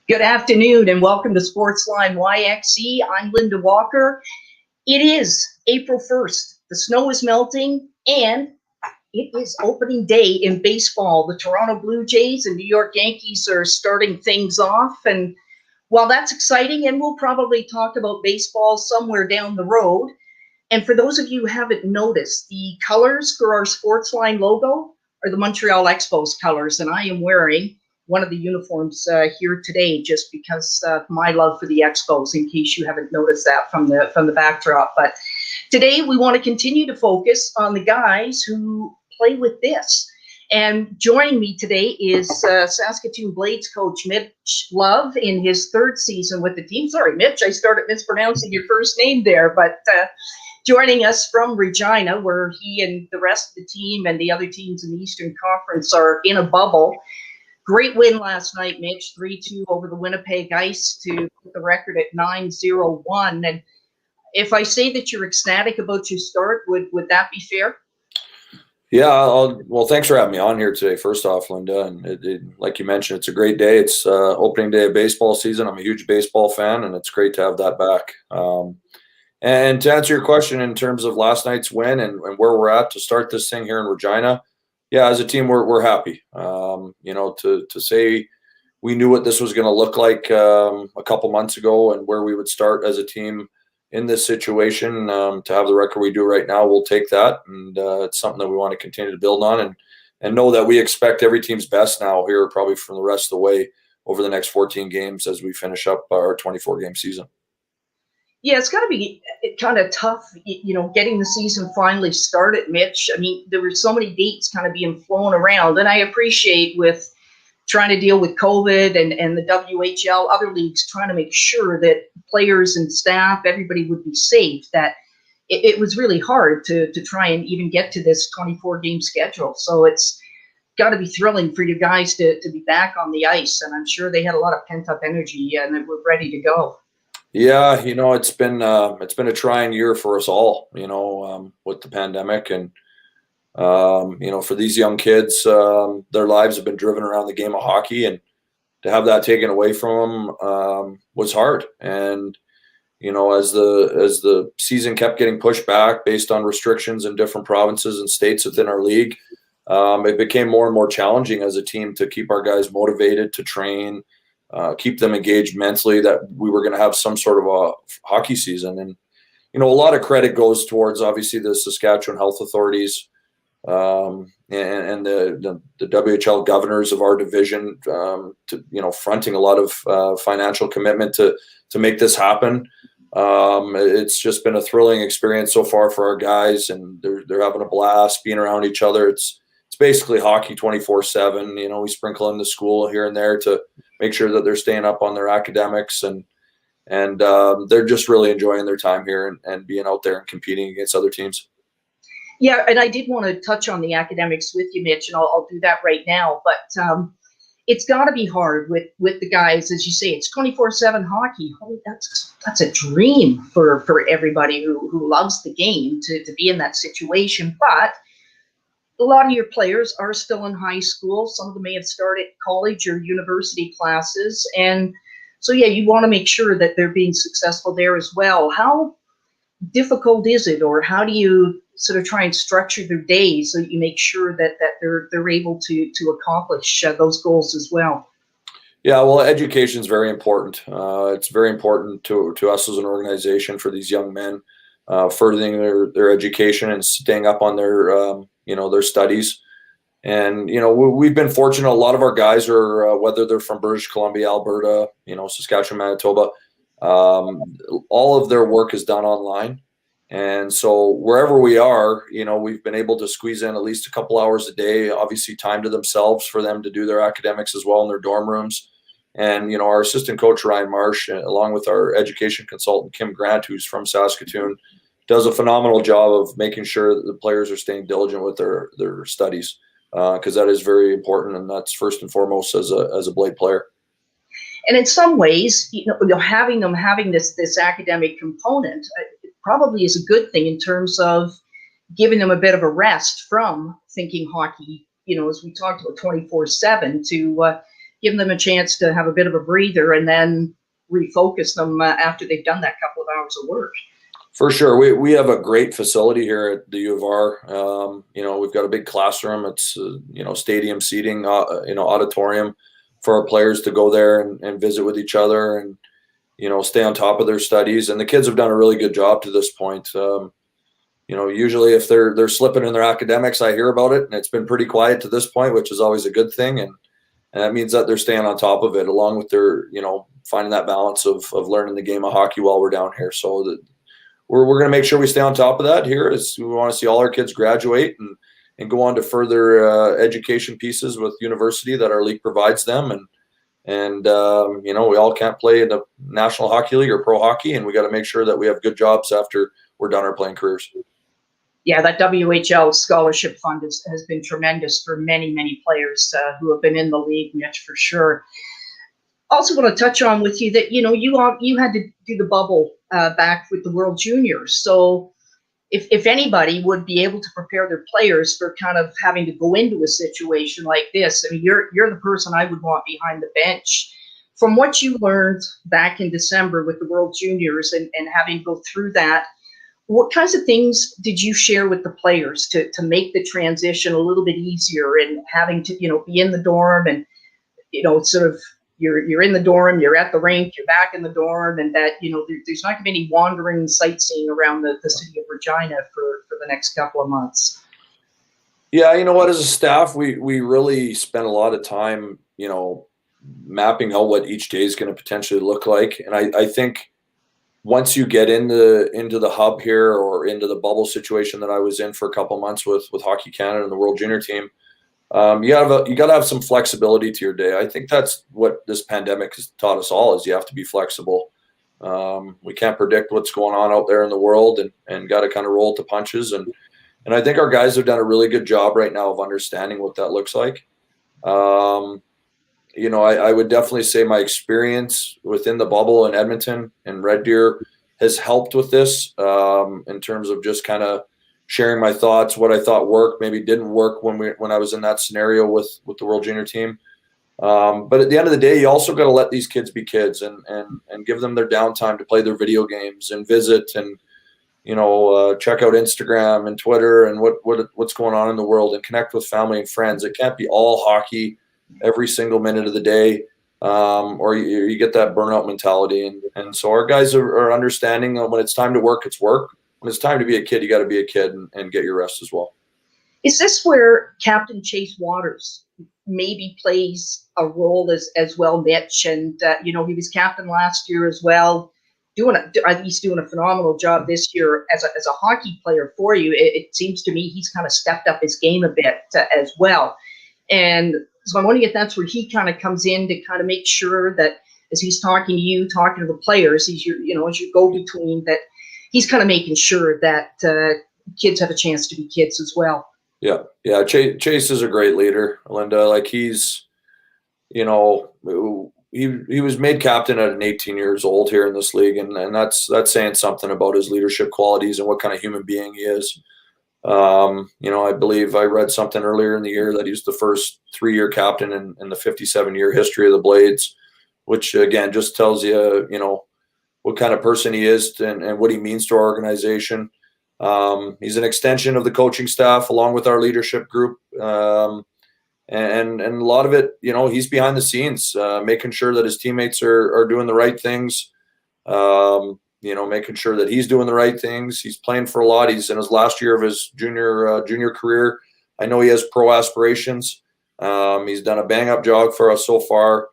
Good afternoon and welcome to Sportsline YXE. I'm Linda Walker. It is April 1st. The snow is melting and it is opening day in baseball. The Toronto Blue Jays and New York Yankees are starting things off. And while that's exciting, and we'll probably talk about baseball somewhere down the road. And for those of you who haven't noticed, the colors for our Sportsline logo are the Montreal Expos colors. And I am wearing one of the uniforms here today, just because of my love for the Expos, in case you haven't noticed that from the backdrop. But today we want to continue to focus on the guys who play with this. And joining me today is Saskatoon Blades coach Mitch Love in his third season with the team. Sorry, Mitch, I started mispronouncing your first name there, but joining us from Regina, where he and the rest of the team and the other teams in the Eastern Conference are in a bubble. Great win last night, Mitch, 3-2 over the Winnipeg Ice to put the record at 9-0-1. And if I say that you're ecstatic about your start, would that be fair? Yeah, well, thanks for having me on here today, first off, Linda. And like you mentioned, it's a great day. It's opening day of baseball season. I'm a huge baseball fan, and it's great to have that back. And to answer your question in terms of last night's win and where we're at to start this thing here in Regina, yeah, as a team, we're happy. To say we knew what this was going to look like a couple months ago and where we would start as a team in this situation, to have the record we do right now, we'll take that, and it's something that we want to continue to build on and know that we expect every team's best now here, probably from the rest of the way over the next 14 games as we finish up our 24-game season. Yeah, it's got to be kind of tough, getting the season finally started, Mitch. I mean, there were so many dates kind of being flown around, and I appreciate with trying to deal with COVID and the WHL, other leagues trying to make sure that players and staff, everybody would be safe, that it was really hard to try and even get to this 24-game schedule. So it's got to be thrilling for you guys to be back on the ice, and I'm sure they had a lot of pent-up energy and they were ready to go. Yeah, it's been a trying year for us all, with the pandemic, and for these young kids, their lives have been driven around the game of hockey, and to have that taken away from them was hard. And as the season kept getting pushed back based on restrictions in different provinces and states within our league, it became more and more challenging as a team to keep our guys motivated to train. Keep them engaged mentally, that we were going to have some sort of a hockey season. And, a lot of credit goes towards, obviously, the Saskatchewan health authorities and the WHL governors of our division, fronting a lot of financial commitment to make this happen. It's just been a thrilling experience so far for our guys, and they're having a blast being around each other. It's basically hockey 24/7. We sprinkle in the school here and there to make sure that they're staying up on their academics, and they're just really enjoying their time here and being out there and competing against other teams. Yeah, and I did want to touch on the academics with you, Mitch, and I'll do that right now. But it's got to be hard with the guys, as you say. It's 24/7 hockey. Oh, that's a dream for everybody who loves the game to be in that situation. But a lot of your players are still in high school. Some of them may have started college or university classes. And so, yeah, you want to make sure that they're being successful there as well. How difficult is it, or how do you sort of try and structure their days so that you make sure that they're able to accomplish those goals as well? Yeah, well, education is very important. It's very important to us as an organization for these young men, furthering their education and staying up on their studies. And, we've been fortunate. A lot of our guys are, whether they're from British Columbia, Alberta, Saskatchewan, Manitoba, all of their work is done online. And so wherever we are, we've been able to squeeze in at least a couple hours a day, obviously time to themselves for them to do their academics as well in their dorm rooms. And, our assistant coach, Ryan Marsh, along with our education consultant, Kim Grant, who's from Saskatoon, does a phenomenal job of making sure that the players are staying diligent with their studies, because that is very important, and that's first and foremost as a Blade player. And in some ways, having this academic component probably is a good thing in terms of giving them a bit of a rest from thinking hockey, as we talked about 24/7, to give them a chance to have a bit of a breather and then refocus them after they've done that couple of hours of work. For sure. We have a great facility here at the U of R. We've got a big classroom. It's, stadium seating, auditorium for our players to go there and visit with each other and, stay on top of their studies. And the kids have done a really good job to this point. Usually if they're slipping in their academics, I hear about it, and it's been pretty quiet to this point, which is always a good thing. And that means that they're staying on top of it, along with their, finding that balance of learning the game of hockey while we're down here. So that we're going to make sure we stay on top of that here. As we want to see all our kids graduate and go on to further education pieces with university that our league provides them. And we all can't play in the National Hockey League or pro hockey, and we got to make sure that we have good jobs after we're done our playing careers. Yeah, that WHL scholarship fund has been tremendous for many, many players who have been in the league, Mitch, for sure. Also want to touch on with you that, you had to do the bubble back with the World Juniors. So if anybody would be able to prepare their players for kind of having to go into a situation like this, I mean, you're the person I would want behind the bench. From what you learned back in December with the World Juniors and having to go through that, what kinds of things did you share with the players to make the transition a little bit easier, and having to, be in the dorm and, sort of you're in the dorm, you're at the rink, you're back in the dorm, and that, there's not going to be any wandering sightseeing around the city of Regina for the next couple of months? Yeah, you know what, as a staff, we really spent a lot of time, mapping out what each day is going to potentially look like. And I think once you get into the hub here, or into the bubble situation that I was in for a couple months with Hockey Canada and the World Junior team, you got to have some flexibility to your day. I think that's what this pandemic has taught us all, is you have to be flexible. We can't predict what's going on out there in the world, and got to kind of roll with the punches. And I think our guys have done a really good job right now of understanding what that looks like. I would definitely say my experience within the bubble in Edmonton and Red Deer has helped with this, in terms of just kind of sharing my thoughts, what I thought worked, maybe didn't work when I was in that scenario with the World Junior team. But at the end of the day, you also got to let these kids be kids and give them their downtime to play their video games and visit and, check out Instagram and Twitter and what's going on in the world, and connect with family and friends. It can't be all hockey every single minute of the day, or you get that burnout mentality. And so our guys are understanding that when it's time to work, it's work. When it's time to be a kid, you got to be a kid and get your rest as well. Is this where Captain Chase Waters maybe plays a role as well, Mitch? And, he was captain last year as well, he's doing a phenomenal job this year as a hockey player for you. It seems to me he's kind of stepped up his game a bit as well. And so I'm wondering if that's where he kind of comes in to kind of make sure that as he's talking to you, talking to the players, he's as your go-between, that he's kind of making sure that kids have a chance to be kids as well. Yeah. Chase is a great leader, Linda. Like he's, he was made captain at 18 years old here in this league, and that's saying something about his leadership qualities and what kind of human being he is. I believe I read something earlier in the year that he's the first 3-year captain in the 57-year history of the Blades, which again just tells you, what kind of person he is and what he means to our organization. He's an extension of the coaching staff along with our leadership group. And a lot of it, he's behind the scenes, making sure that his teammates are doing the right things. Making sure that he's doing the right things. He's playing for a lot. He's in his last year of his junior career. I know he has pro aspirations. He's done a bang up job for us so far.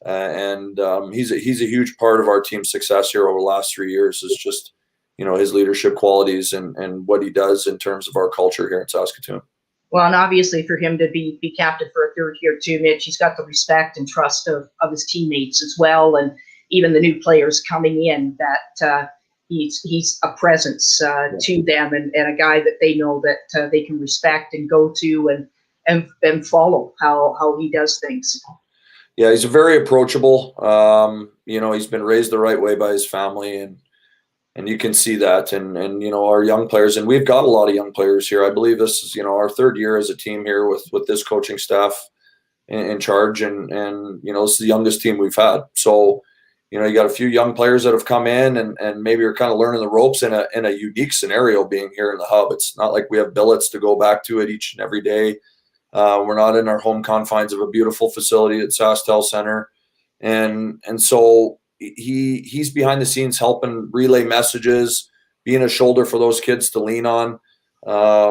And he's a huge part of our team's success here over the last 3 years, is just, his leadership qualities and what he does in terms of our culture here in Saskatoon. Well, and obviously for him to be captain for a third year too, Mitch, he's got the respect and trust of his teammates as well. And even the new players coming in, that he's a presence to them, and a guy that they know that they can respect and go to and follow how he does things. Yeah, he's very approachable. He's been raised the right way by his family, and you can see that. And our young players, and we've got a lot of young players here. I believe this is, our third year as a team here with this coaching staff. in charge, and this is the youngest team we've had. So you got a few young players that have come in and maybe are kind of learning the ropes in a unique scenario being here in the hub. It's not like we have billets to go back to it each and every day. We're not in our home confines of a beautiful facility at SaskTel Center. And so he's behind the scenes helping relay messages, being a shoulder for those kids to lean on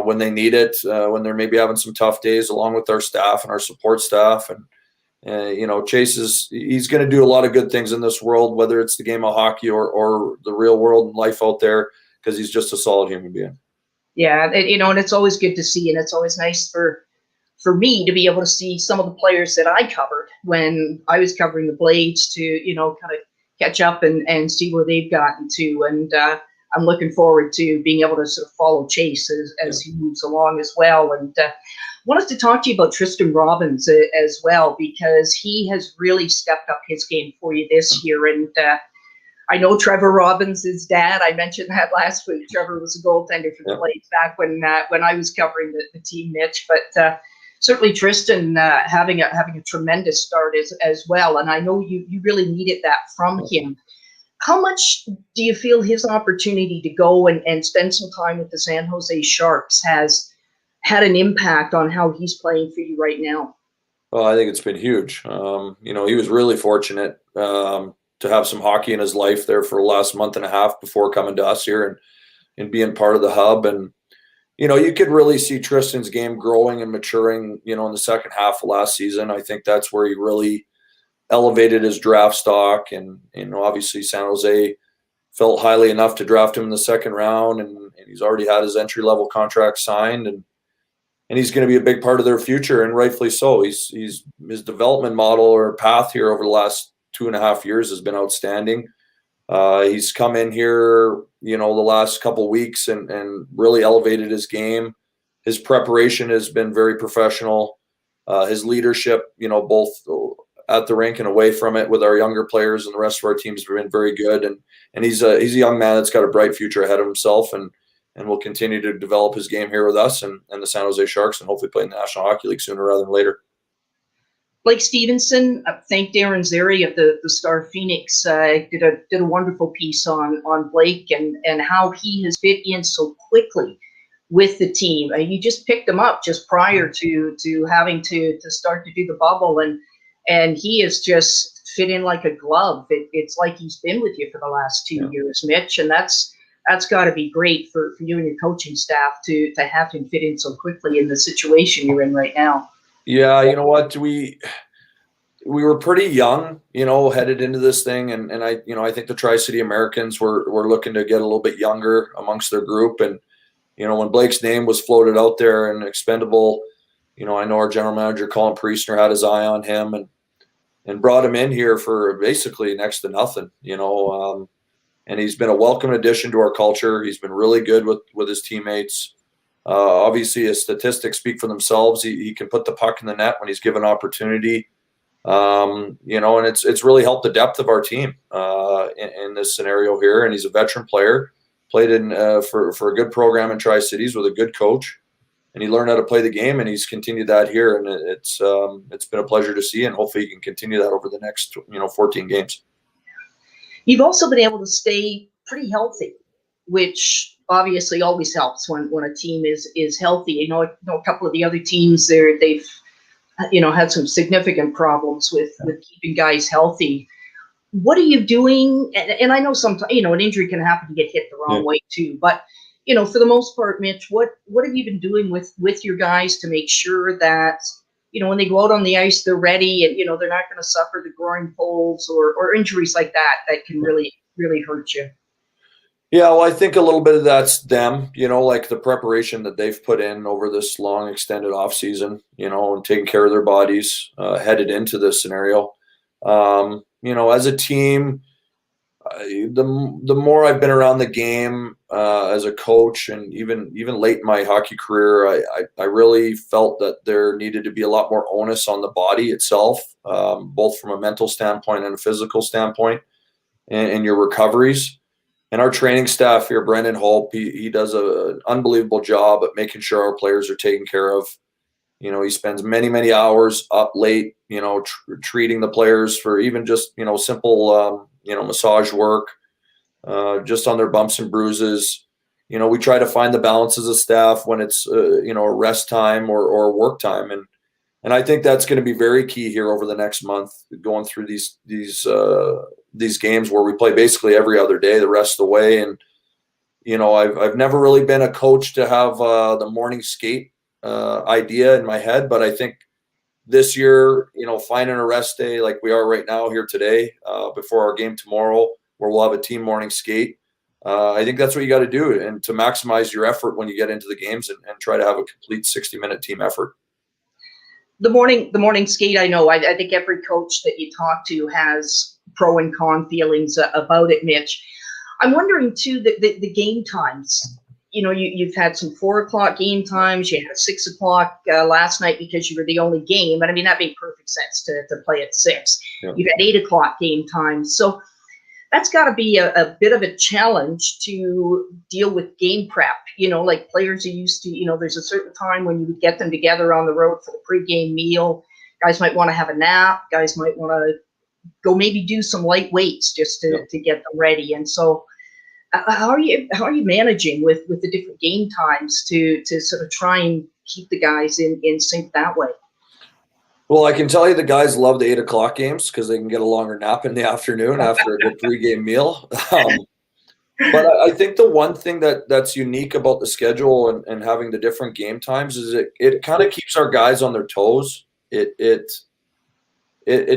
when they need it, when they're maybe having some tough days, along with our staff and our support staff. And Chase he's going to do a lot of good things in this world, whether it's the game of hockey or the real world and life out there, because he's just a solid human being. Yeah, and it's always good to see, and it's always nice for me to be able to see some of the players that I covered when I was covering the Blades to, kind of catch up and see where they've gotten to. And I'm looking forward to being able to sort of follow Chase as he moves along as well. And wanted to talk to you about Tristan Robbins as well, because he has really stepped up his game for you this year. And I know Trevor Robbins' dad. I mentioned that last week. Trevor was a goaltender for the Blades back when I was covering the team, Mitch. But certainly Tristan having a tremendous start as well. And I know you really needed that from him. How much do you feel his opportunity to go and spend some time with the San Jose Sharks has had an impact on how he's playing for you right now? Well, I think it's been huge. He was really fortunate to have some hockey in his life there for the last month and a half before coming to us here and being part of the hub. And, you could really see Tristan's game growing and maturing, in the second half of last season. I think that's where he really elevated his draft stock. And, obviously San Jose felt highly enough to draft him in the second round, and he's already had his entry-level contract signed, and he's going to be a big part of their future, and rightfully so. His development model or path here over the last 2.5 years has been outstanding. He's come in here, the last couple of weeks and really elevated his game. His preparation has been very professional. His leadership, both at the rink and away from it with our younger players and the rest of our teams have been very good. And he's a young man that's got a bright future ahead of himself, and will continue to develop his game here with us and the San Jose Sharks, and hopefully play in the National Hockey League sooner rather than later. Blake Stevenson, thank Darren Zeri of the Star Phoenix, did a wonderful piece on Blake and how he has fit in so quickly with the team. You just picked him up just prior to having to start to do the bubble, and he has just fit in like a glove. It's like he's been with you for the last 2 years, Mitch, and that's got to be great for you and your coaching staff to have him fit in so quickly in the situation you're in right now. Yeah, you know what? We were pretty young, headed into this thing, and I think the Tri-City Americans were looking to get a little bit younger amongst their group, and when Blake's name was floated out there and expendable, I know our general manager Colin Priestner had his eye on him and brought him in here for basically next to nothing, and he's been a welcome addition to our culture. He's been really good with his teammates. Obviously, his statistics speak for themselves. He can put the puck in the net when he's given opportunity. And it's really helped the depth of our team in this scenario here. And he's a veteran player, played in for a good program in Tri-Cities with a good coach, and he learned how to play the game, and he's continued that here. And it's been a pleasure to see, and hopefully he can continue that over the next 14 games. You've also been able to stay pretty healthy, which obviously always helps when a team is healthy. A couple of the other teams they've had some significant problems with keeping guys healthy. What are you doing? And I know sometimes an injury can happen to get hit the wrong way too. But for the most part, Mitch, what have you been doing with your guys to make sure that when they go out on the ice they're ready and they're not going to suffer the groin pulls or injuries like that can really hurt you? Yeah, well, I think a little bit of that's them, like the preparation that they've put in over this long extended off season, and taking care of their bodies headed into this scenario. As a team, the more I've been around the game as a coach, and even late in my hockey career, I really felt that there needed to be a lot more onus on the body itself, both from a mental standpoint and a physical standpoint, and your recoveries. And our training staff here, Brendan Hope, he does an unbelievable job at making sure our players are taken care of. You know, he spends many, many hours up late, you know, treating the players for even just, you know, simple, you know, massage work, just on their bumps and bruises. You know, we try to find the balance as a staff when it's, you know, a rest time or work time. And I think that's going to be very key here over the next month, going through these games where we play basically every other day the rest of the way. And, you know, I've never really been a coach to have the morning skate idea in my head, but I think this year, you know, finding a rest day like we are right now here today, before our game tomorrow, where we'll have a team morning skate. I think that's what you got to do, and to maximize your effort when you get into the games, and try to have a complete 60-minute team effort. The morning skate, I know. I think every coach that you talk to has pro and con feelings about it, Mitch. I'm wondering too the game times. You know, you've had some 4 o'clock game times. You had a 6 o'clock last night because you were the only game. And I mean, that made perfect sense to play at 6. Yeah. You've had 8 o'clock game times. So that's got to be a bit of a challenge to deal with game prep. You know, like players are used to, you know, there's a certain time when you would get them together on the road for the pregame meal. Guys might want to have a nap. Guys might want to go maybe do some light weights just to get them ready. And so how are you managing with the different game times to sort of try and keep the guys in sync that way? Well, I can tell you the guys love the 8 o'clock games because they can get a longer nap in the afternoon after a good pregame meal. But I think the one thing that's unique about the schedule and having the different game times is it kind of keeps our guys on their toes. It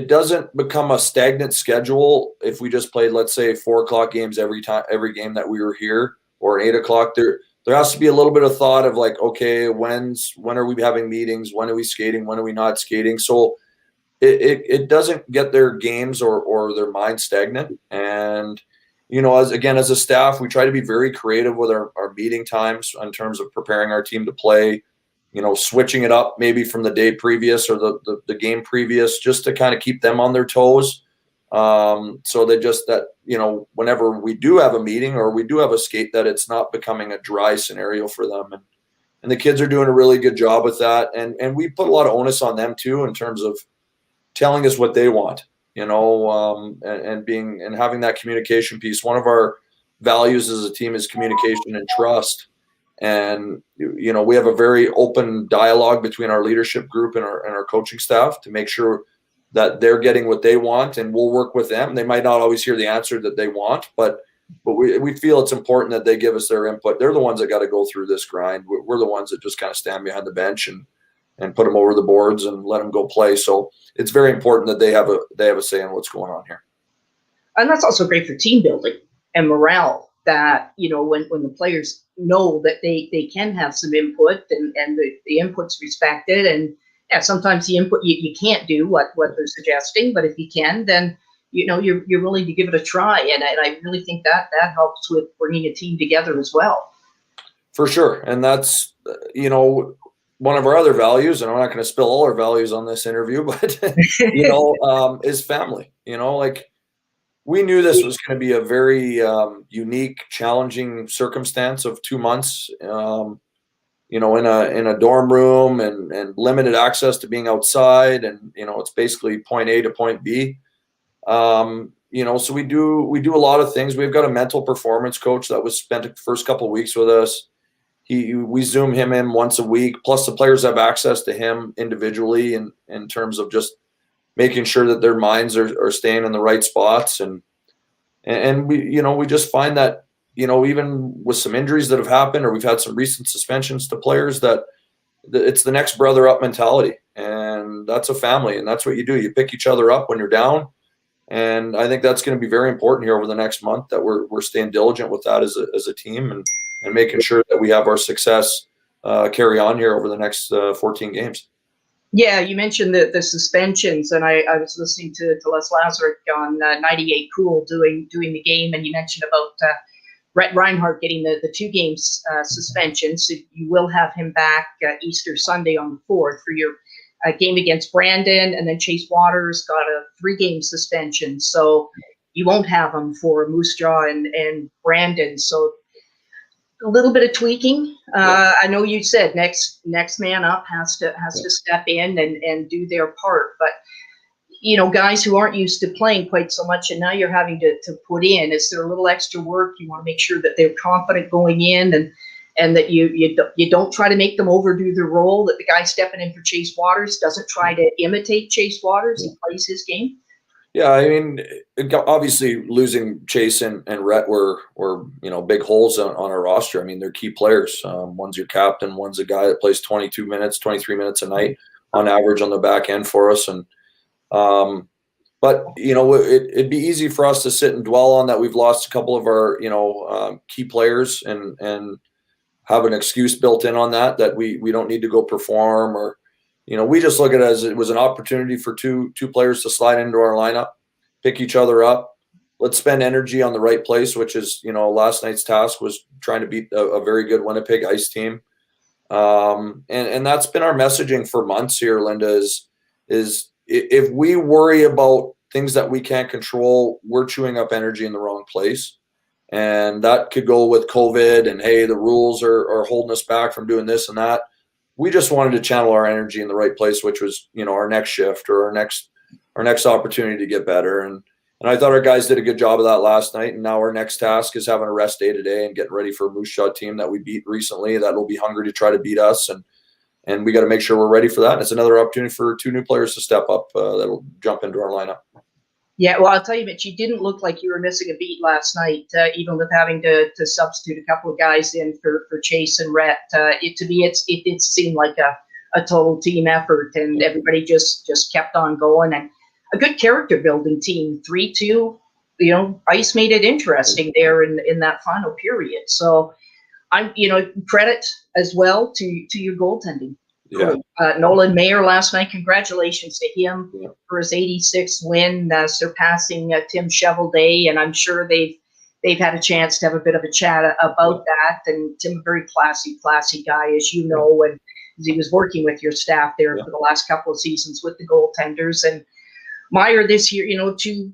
doesn't become a stagnant schedule if we just played, let's say, 4 o'clock games every game that we were here, or an 8 o'clock. There has to be a little bit of thought of like, okay, when are we having meetings? When are we skating? When are we not skating? So it doesn't get their games or their mind stagnant. And, you know, as a staff, we try to be very creative with our meeting times in terms of preparing our team to play, you know, switching it up maybe from the day previous or the game previous, just to kind of keep them on their toes. So that, you know, whenever we do have a meeting or we do have a skate, that it's not becoming a dry scenario for them. And the kids are doing a really good job with that. And we put a lot of onus on them too, in terms of telling us what they want, you know, and having that communication piece. One of our values as a team is communication and trust. And, you know, we have a very open dialogue between our leadership group and our coaching staff to make sure that they're getting what they want, and we'll work with them. They might not always hear the answer that they want, but we feel it's important that they give us their input. They're the ones that got to go through this grind. We're the ones that just kind of stand behind the bench and put them over the boards and let them go play. So it's very important that they have a say in what's going on here. And that's also great for team building and morale, that, you know, when the players know that they can have some input and the input's respected. And yeah, sometimes the input you can't do what they're suggesting, but if you can, then, you know, you're willing to give it a try. And I really think that helps with bringing a team together as well. For sure. And that's, you know, one of our other values, and I'm not going to spill all our values on this interview, but, you know, is family. You know, like, we knew this was going to be a very unique, challenging circumstance of 2 months, you know, in a dorm room and limited access to being outside. And, you know, it's basically point A to point B. You know, so we do a lot of things. We've got a mental performance coach that was spent the first couple of weeks with us. We Zoom him in once a week, plus the players have access to him individually in terms of just making sure that their minds are staying in the right spots. And we, you know, we just find that, you know, even with some injuries that have happened, or we've had some recent suspensions to players, that it's the next brother up mentality. And that's a family, and that's what you do. You pick each other up when you're down. And I think that's going to be very important here over the next month, that we're staying diligent with that as a team and making sure that we have our success carry on here over the next 14 games. Yeah, you mentioned the suspensions, and I was listening to Les Lazarick on 98 Cool doing the game, and you mentioned about Brett Reinhardt getting the 2 games suspension. So you will have him back Easter Sunday on the 4th for your game against Brandon, and then Chase Waters got a 3-game suspension. So you won't have him for Moose Jaw and Brandon. So A little bit of tweaking. I know you said next man up has to step in and do their part, but guys who aren't used to playing quite so much, and now you're having to put in. Is there a little extra work? You want to make sure that they're confident going in, and that you don't try to make them overdo their role. That the guy stepping in for Chase Waters doesn't try to imitate Chase Waters. He plays his game. Yeah, I mean, obviously losing Chase and Rhett were big holes on our roster. I mean, they're key players. One's your captain, one's a guy that plays 22 minutes, 23 minutes a night on average on the back end for us. And but it'd be easy for us to sit and dwell on that we've lost a couple of our key players and have an excuse built in on that we don't need to go perform, or we just look at it as it was an opportunity for two players to slide into our lineup, pick each other up. Let's spend energy on the right place, which is, last night's task was trying to beat a very good Winnipeg Ice team. And that's been our messaging for months here, Linda, is if we worry about things that we can't control, we're chewing up energy in the wrong place. And that could go with COVID and, hey, the rules are holding us back from doing this and that. We just wanted to channel our energy in the right place, which was, our next shift or our next opportunity to get better. And I thought our guys did a good job of that last night. And now our next task is having a rest day today and getting ready for a Moose Jaw team that we beat recently that will be hungry to try to beat us. And we got to make sure we're ready for that. And it's another opportunity for two new players to step up that'll jump into our lineup. Yeah, well, I'll tell you, Mitch, you didn't look like you were missing a beat last night, even with having to substitute a couple of guys in for Chase and Rhett. To me, it seemed like a total team effort, and everybody just kept on going. And a good character building team, 3-2. Ice made it interesting there in that final period. So I'm, credit as well to your goaltending. Yeah. Nolan Mayer last night, congratulations to him for his 86th win, surpassing Tim Chevelday, and I'm sure they've had a chance to have a bit of a chat about that. And Tim, a very classy guy, as you know, and he was working with your staff there for the last couple of seasons with the goaltenders. And Meyer this year, two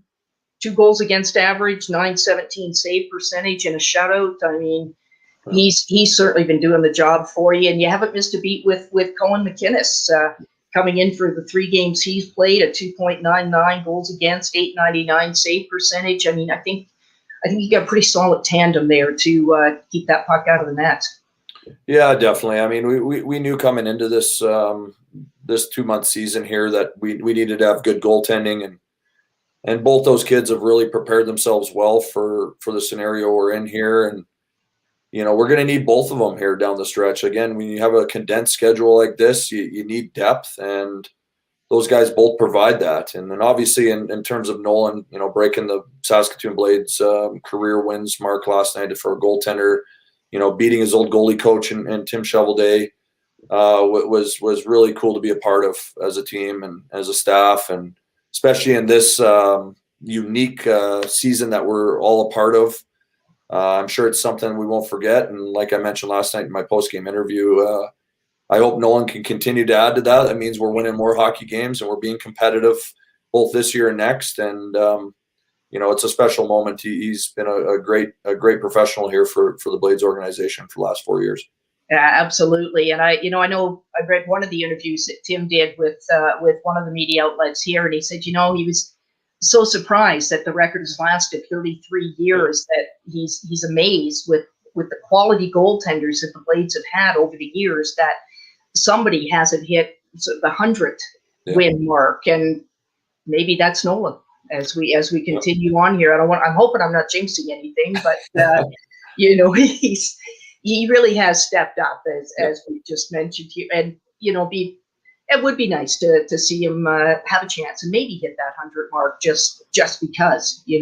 goals against average, .917 save percentage, and a shutout. I mean, he's certainly been doing the job for you, and you haven't missed a beat with Cohen McInnes coming in for the 3 games he's played at 2.99 goals against, .899 save percentage. I mean, I think you got a pretty solid tandem there to keep that puck out of the net. Yeah, definitely. I mean, we knew coming into this this 2-month season here that we needed to have good goaltending, and both those kids have really prepared themselves well for the scenario we're in here. And we're going to need both of them here down the stretch. Again, when you have a condensed schedule like this, you need depth, and those guys both provide that. And then obviously in terms of Nolan, breaking the Saskatoon Blades career wins mark last night for a goaltender, beating his old goalie coach and Tim Chevelday was really cool to be a part of as a team and as a staff, and especially in this unique season that we're all a part of. I'm sure it's something we won't forget. And like I mentioned last night in my post-game interview, I hope Nolan can continue to add to that. That means we're winning more hockey games and we're being competitive both this year and next. And, it's a special moment. He's been a great professional here for the Blades organization for the last 4 years. Yeah, absolutely. And I know I read one of the interviews that Tim did with one of the media outlets here, and he said, he was so surprised that the record has lasted 33 years, that he's amazed with the quality goaltenders that the Blades have had over the years, that somebody hasn't hit the 100 win mark. And maybe that's Nolan as we continue on here. I'm hoping I'm not jinxing anything, but he really has stepped up as we just mentioned here, and it would be nice to see him have a chance and maybe hit that 100 mark just because he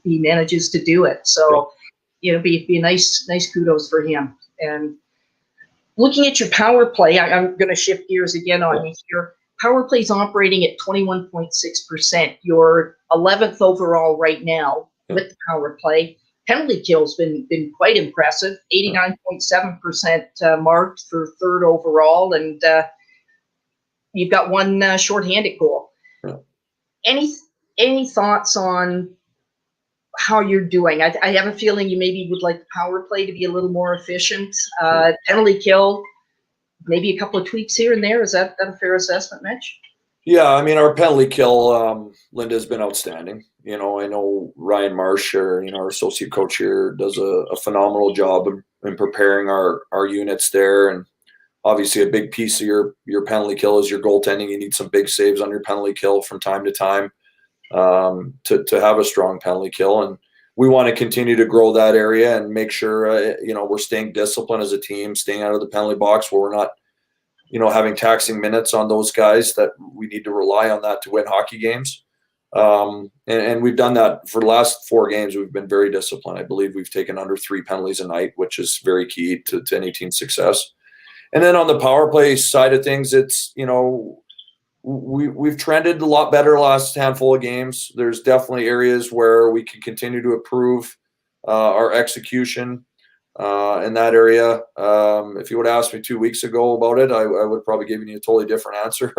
manages to do it. So be a nice kudos for him. And looking at your power play, I'm going to shift gears again on you here. Power play's operating at 21.6%. You're 11th overall right now with the power play. Penalty kill's been quite impressive, 89.7% marked for 3rd overall, and you've got one shorthanded goal. Any thoughts on how you're doing. I have a feeling you maybe would like the power play to be a little more efficient. Penalty kill, maybe a couple of tweaks here and there. Is that a fair assessment, Mitch? Yeah, I mean, our penalty kill, Linda, has been outstanding. You know, I know Ryan Marsh, our associate coach here, does a phenomenal job in preparing our units there. And obviously, a big piece of your penalty kill is your goaltending. You need some big saves on your penalty kill from time to time to have a strong penalty kill. And we want to continue to grow that area and make sure, we're staying disciplined as a team, staying out of the penalty box where we're not, having taxing minutes on those guys that we need to rely on that to win hockey games. And we've done that for the last 4 games. We've been very disciplined. I believe we've taken under 3 penalties a night, which is very key to any team's success. And then on the power play side of things, it's, we've trended a lot better the last handful of games. There's definitely areas where we can continue to improve our execution in that area. If you would have asked me 2 weeks ago about it, I would probably give you a totally different answer,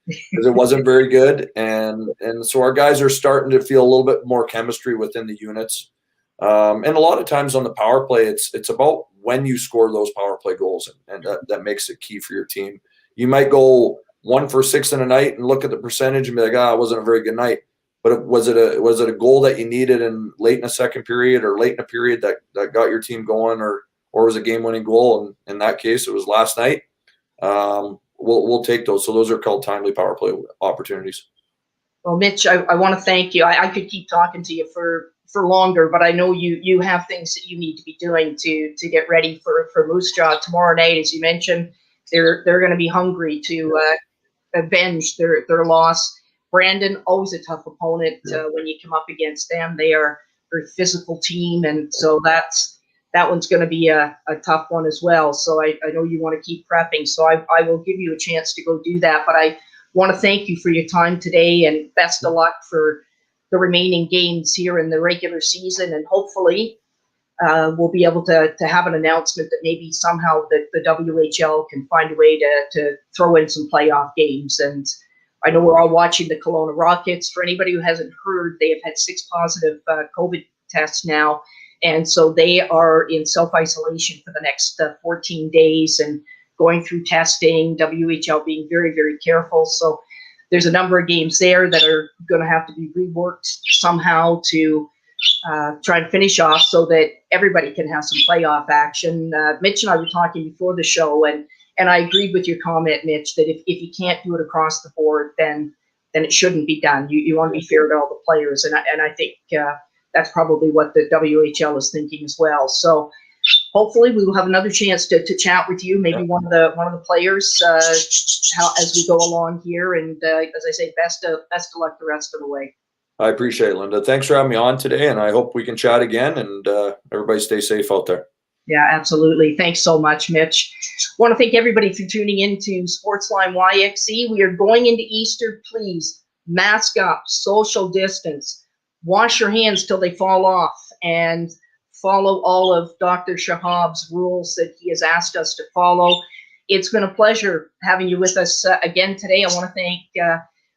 because it wasn't very good. And so our guys are starting to feel a little bit more chemistry within the units. And a lot of times on the power play, it's about when you score those power play goals, and that makes it key for your team. You might go 1 for 6 in a night and look at the percentage and be like, it wasn't a very good night. But was it a goal that you needed in late in a second period or late in a period that got your team going, or was a game-winning goal? And in that case, it was last night. We'll take those. So those are called timely power play opportunities. Well, Mitch, I want to thank you. I could keep talking to you for longer, but I know you have things that you need to be doing to get ready for Moose Jaw tomorrow night. As you mentioned, they're going to be hungry to avenge their loss. Brandon, always a tough opponent when you come up against them. They are a very physical team, and so that one's going to be a tough one as well. So I know you want to keep prepping, so I will give you a chance to go do that. But I want to thank you for your time today, and best of luck for the remaining games here in the regular season. And hopefully we'll be able to have an announcement that maybe somehow the WHL can find a way to throw in some playoff games. And I know we're all watching the Kelowna Rockets. For anybody who hasn't heard, they have had 6 positive COVID tests now. And so they are in self-isolation for the next 14 days and going through testing, WHL being very, very careful. So there's a number of games there that are going to have to be reworked somehow to try and finish off so that everybody can have some playoff action. Mitch and I were talking before the show, and I agreed with your comment, Mitch, that if you can't do it across the board, then it shouldn't be done. You want to be fair to all the players, and I think that's probably what the WHL is thinking as well. So hopefully we will have another chance to chat with you, maybe one of the players as we go along here. And as I say, best of luck the rest of the way. I appreciate it, Linda. Thanks for having me on today, and I hope we can chat again, and everybody stay safe out there. Yeah, absolutely. Thanks so much, Mitch. I want to thank everybody for tuning in to Sportsline YXE. We are going into Easter. Please mask up, social distance, wash your hands till they fall off, and follow all of Dr. Shahab's rules that he has asked us to follow. It's been a pleasure having you with us again today. I want to thank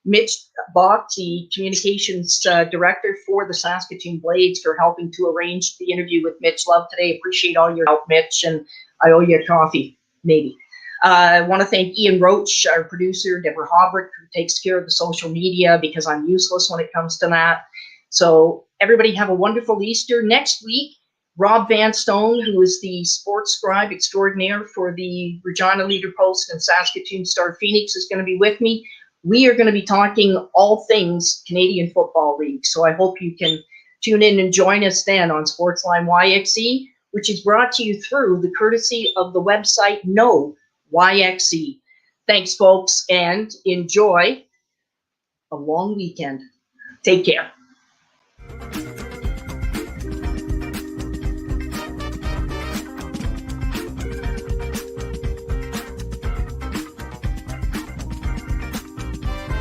Mitch Bach, the communications director for the Saskatoon Blades, for helping to arrange the interview with Mitch Love today. Appreciate all your help, Mitch, and I owe you a coffee, maybe. I want to thank Ian Roach, our producer, Deborah Hobrick, who takes care of the social media because I'm useless when it comes to that. So everybody have a wonderful Easter. Next week, Rob Van Stone, who is the sports scribe extraordinaire for the Regina Leader Post and Saskatoon Star Phoenix, is going to be with me. We are going to be talking all things Canadian Football League. So I hope you can tune in and join us then on Sportsline YXE, which is brought to you through the courtesy of the website No YXE. Thanks, folks, and enjoy a long weekend. Take care.